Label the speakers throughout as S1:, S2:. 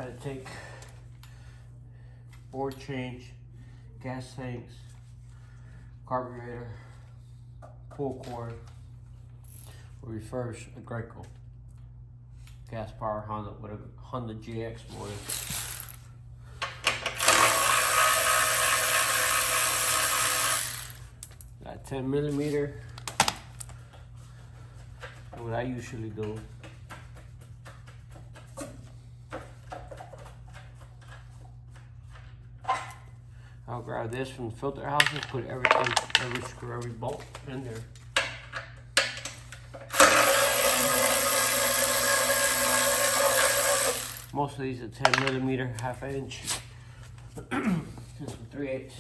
S1: had to take board change, gas tanks, carburetor, pull cord, refurbish a Graco gas powered Honda with a Honda GX motor. Got 10mm. And what I usually do, I'll grab this from the filter house and put everything, every screw, every bolt in there. Most of these are 10mm, 1/2 inch. This is 3/8.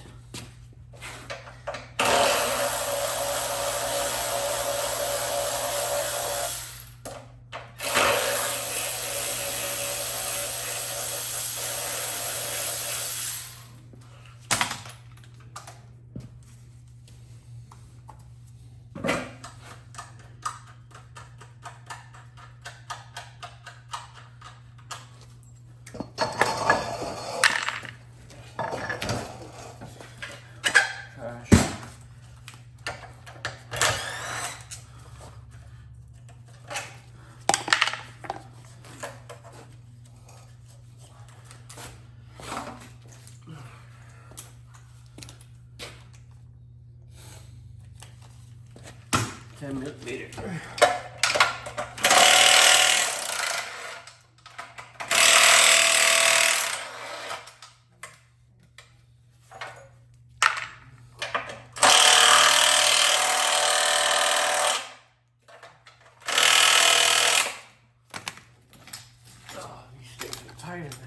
S1: These things are tight in there.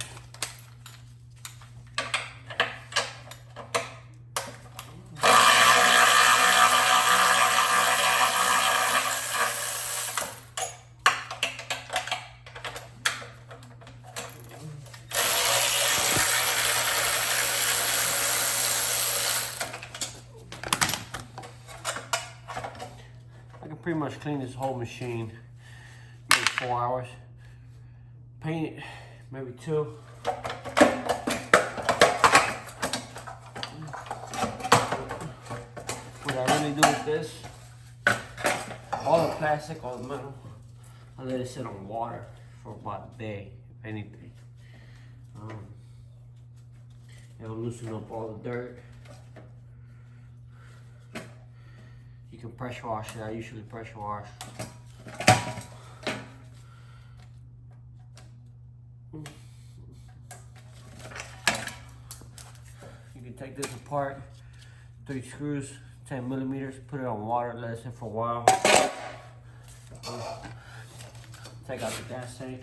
S1: Pretty much clean this whole machine maybe 4 hours. Paint it maybe 2. What I really do with this, all the plastic, all the metal, I let it sit on water for about a day, if anything. It'll loosen up all the dirt. You can pressure wash it. I usually pressure wash. You can take this apart, 3 screws, 10mm, put it on water, let it sit for a while. Take out the gas tank.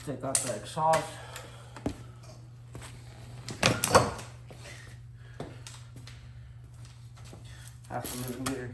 S1: Take out the exhaust. Half a millimeter.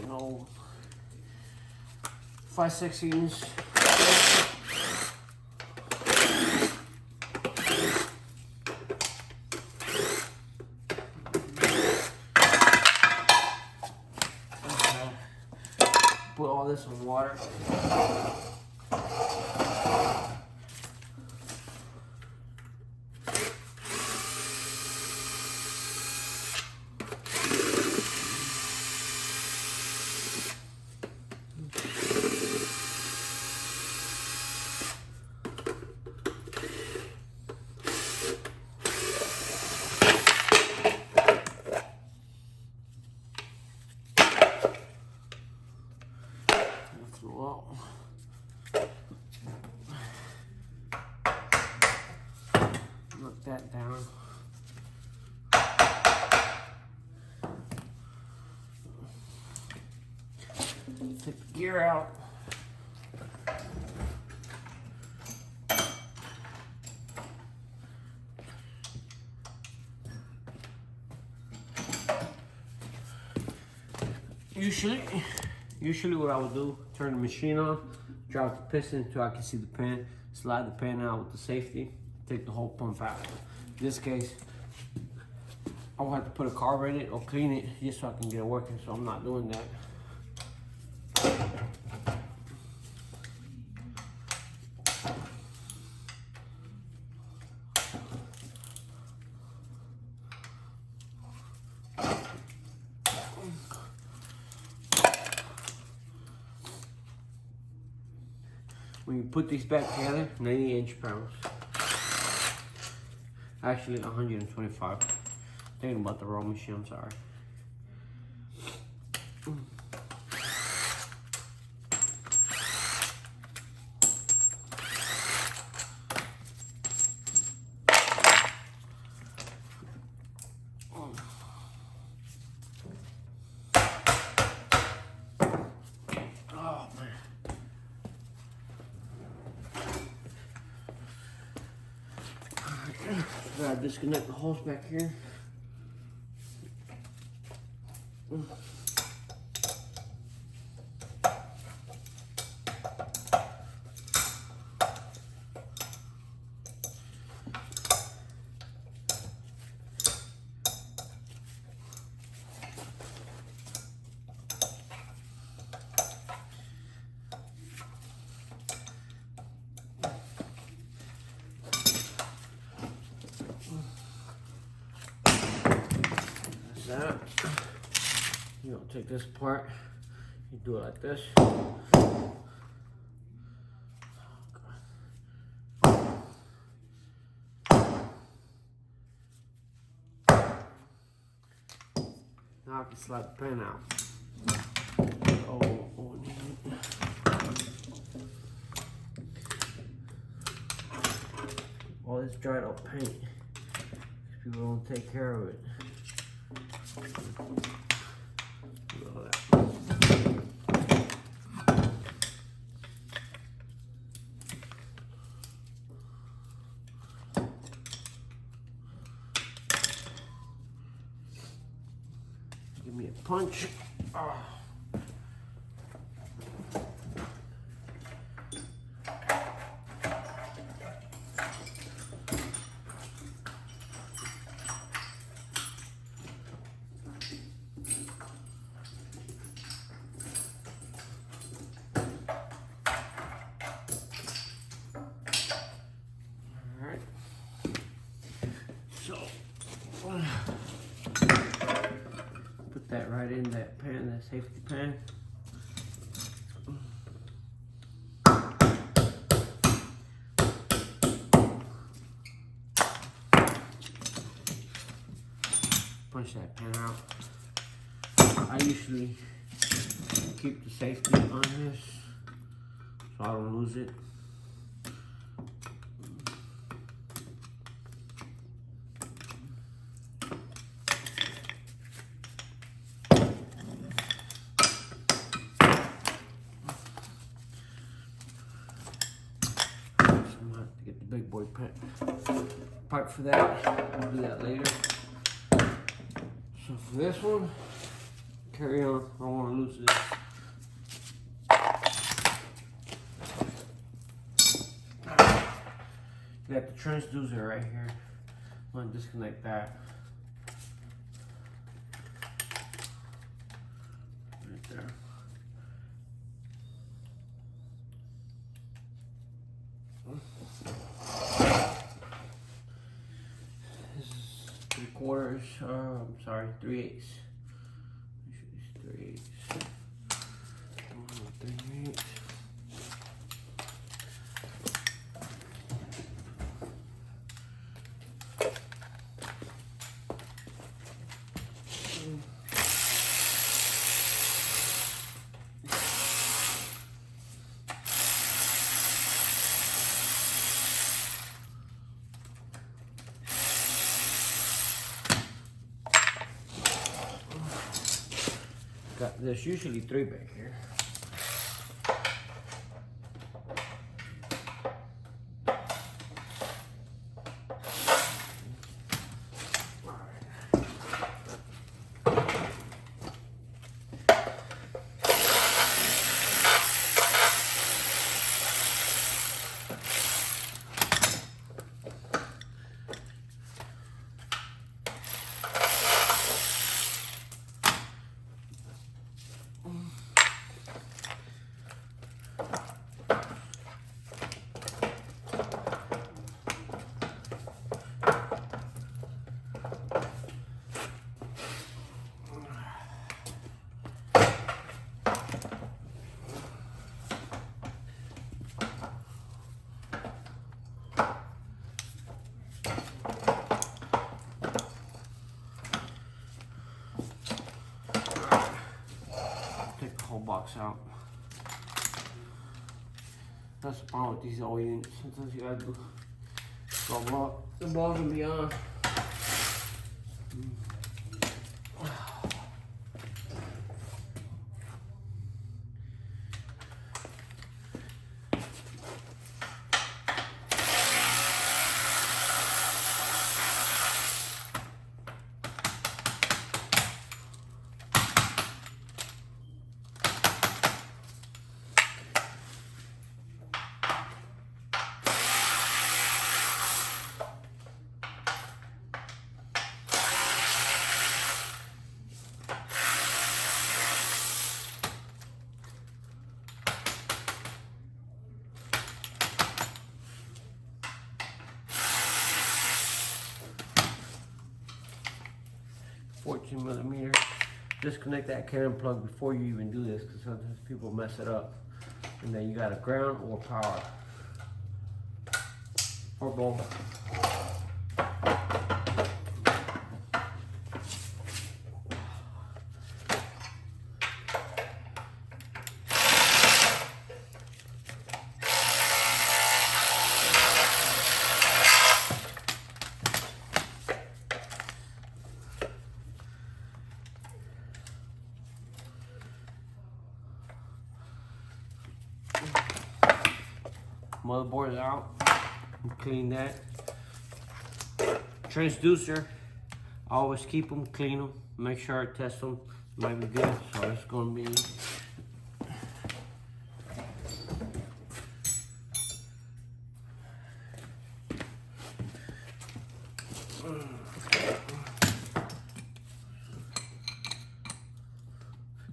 S1: No 5/16. Put all this in water. take the gear out. Usually what I would do, turn the machine on, drop the piston until I can see the pin, slide the pin out with the safety, take the whole pump out. In this case, I will have to put a carb in it or clean it just so I can get it working, so I'm not doing that. When you put these back together, 90 inch-pounds. Actually, 125. Thinking about the wrong machine, I'm sorry. Gotta disconnect the hose back here. That. You don't take this apart, you do it like this. Now I can slide the pin out. All this dried up paint. People don't take care of it. Give me a punch. Oh. Put that right in that pan, that safety pan. Punch that pan out. I usually keep the safety on this so I don't lose it. Big boy part for that. We'll do that later. So for this one, carry on. I don't want to lose this. You got the transducer right here. I'm going to disconnect that. Right there. This is 3/4, I'm sorry, 3/8. 3/8. 3/8. There's usually 3 back here. Box out. That's the problem with these old units. Sometimes you gotta go above and beyond. $14mm. Disconnect that carrying plug before you even do this, because sometimes people mess it up. And then you got a ground or power. Or both. Motherboard is out. Clean that. Transducer, I always keep them, clean them, make sure I test them. Might be good, so it's gonna be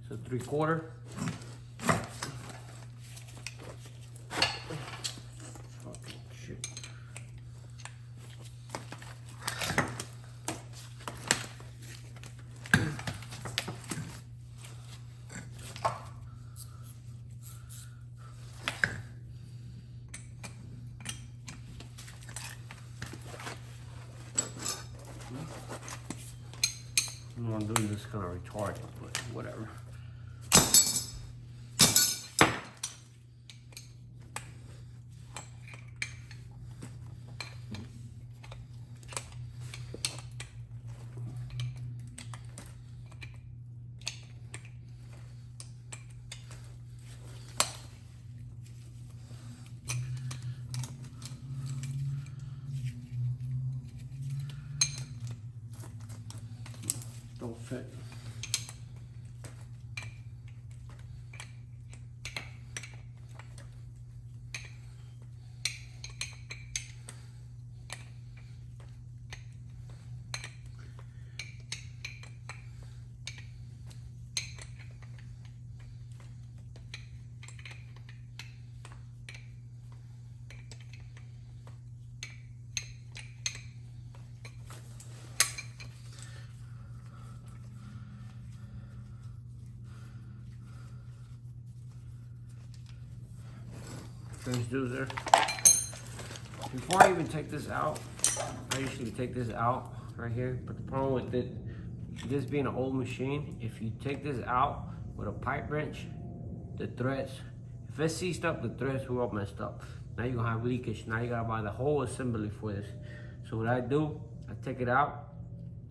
S1: so 3/4. I'm doing this kind of retarded, but whatever. Don't fit. Transducer. Before I even take this out, I usually take this out right here. But the problem with it, this being an old machine, if you take this out with a pipe wrench, the threads, if it's seized up, the threads will all messed up. Now you're gonna have leakage. Now you gotta buy the whole assembly for this. So what I do, I take it out,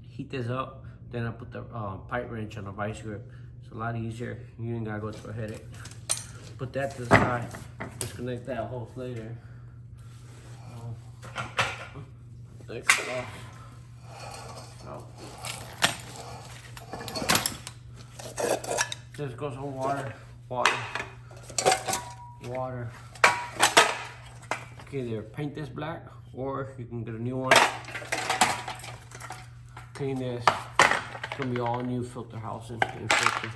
S1: heat this up, then I put the pipe wrench on a vice grip. It's a lot easier. You ain't gotta go through a headache. Put that to the side. Disconnect that hose later. Take it off. So this goes on water. Okay, can either paint this black or you can get a new one. Clean this. It's gonna be all new filter housing and filter.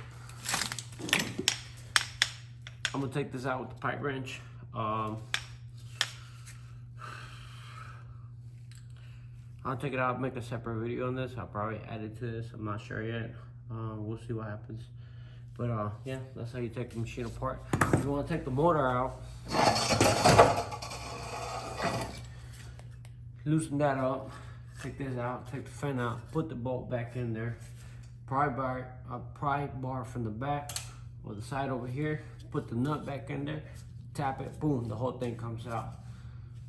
S1: I'm gonna take this out with the pipe wrench. I'll take it out, make a separate video on this. I'll probably add it to this. I'm not sure yet. We'll see what happens. But yeah, that's how you take the machine apart. If you want to take the motor out, loosen that up. Take this out, take the fin out, put the bolt back in there. Pry bar from the back or the side over here. Put the nut back in there, tap it, boom, the whole thing comes out.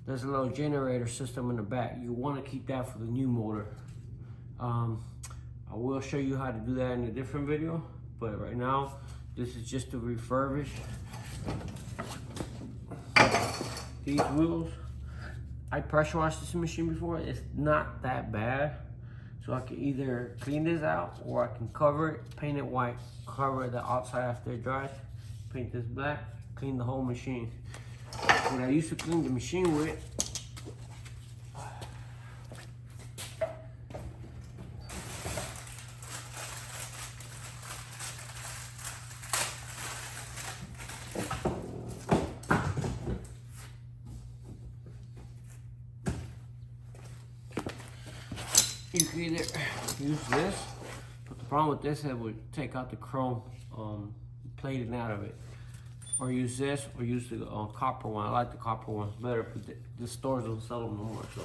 S1: There's a little generator system in the back. You want to keep that for the new motor. I will show you how to do that in a different video, but right now, this is just to refurbish these wheels. I pressure washed this machine before. It's not that bad. So I can either clean this out or I can cover it, paint it white, cover the outside after it dries, paint this black, clean the whole machine. What I used to clean the machine with, you can either use this, but the problem with this, it would take out the chrome plating out of it. Or use this, or use the copper one. I like the copper one better, but the stores don't sell them no more, so.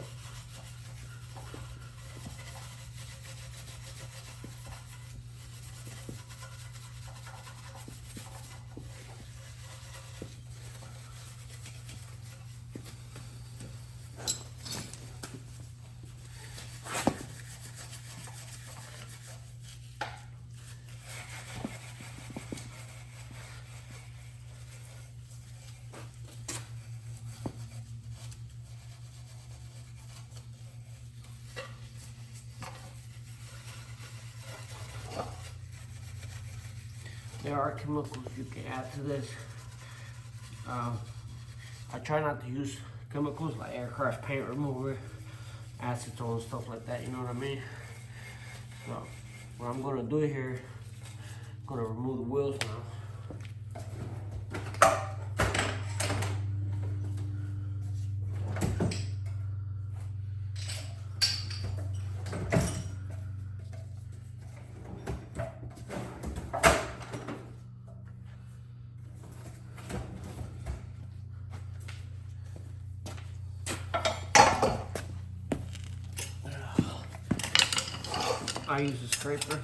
S1: There are chemicals you can add to this. I try not to use chemicals like aircraft paint remover, acetone, stuff like that, you know what I mean? So what I'm gonna do here, I'm gonna remove the wheels now. I use a scraper.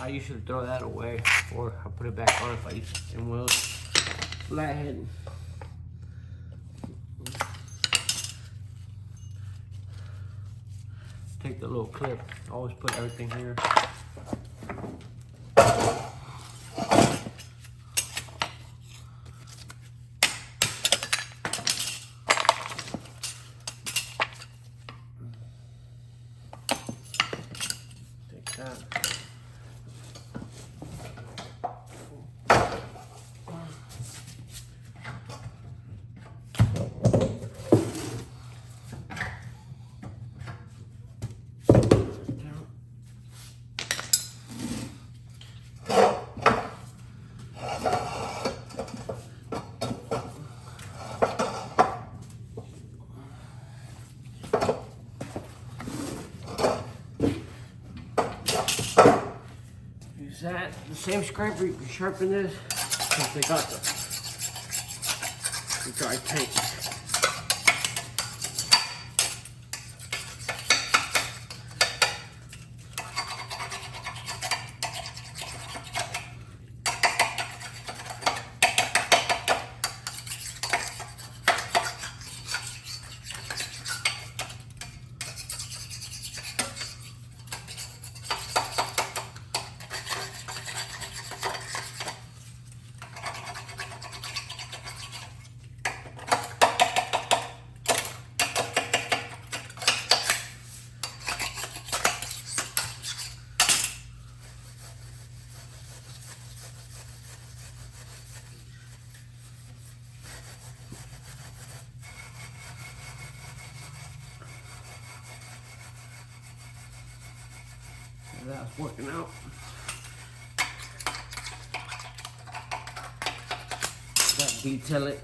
S1: I usually throw that away, or I put it back on if I use it in wheels. Flathead. Take the little clip. Always put everything here. That the same scraper you can sharpen this because they got the dry paint. that's working out. Got to detail it.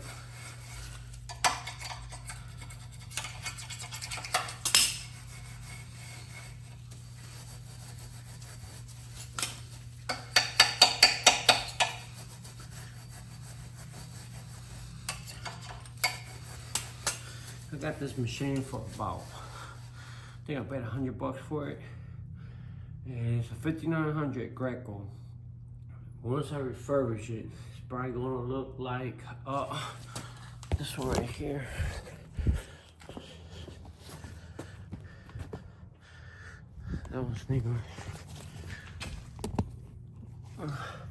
S1: I got this machine for about, I think I paid $100 for it. And it's a 5900 Graco. Once I refurbish it, it's probably gonna look like this one right here. That one's newer.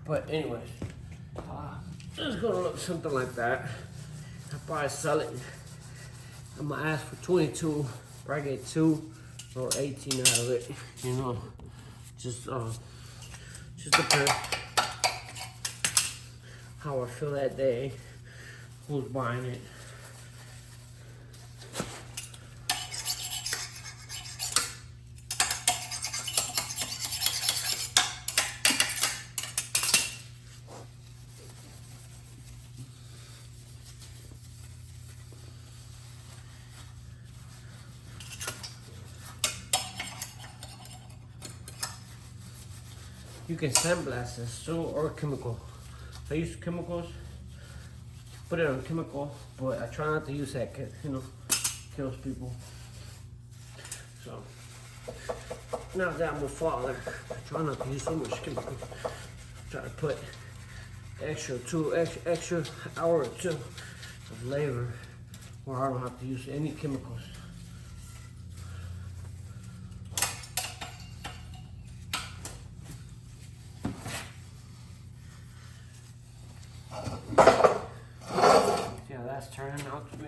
S1: But anyways, it's gonna look something like that. I'll probably sell it. I'm gonna ask for 22, probably get 2 or 18 out of it, you know. Just depends how I feel that day, who's buying it. You can sandblast this too, or chemical. I use chemicals, put it on chemical, but I try not to use that, you know, kills people. So, now that I'm a father, I try not to use so much chemical. Try to put extra hour or 2 of labor where I don't have to use any chemicals. That's turning out to be.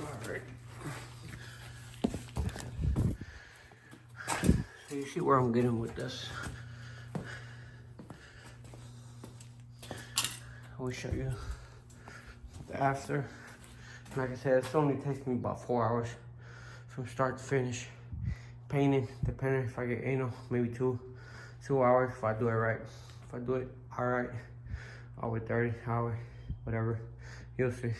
S1: Alright. So you see where I'm getting with this. I will show you the after. Like I said, it's only takes me about 4 hours from start to finish. Painting, depending if I get anal, maybe two hours if I do it right. If I do it alright, I'll wait 30 hours, whatever. You'll see.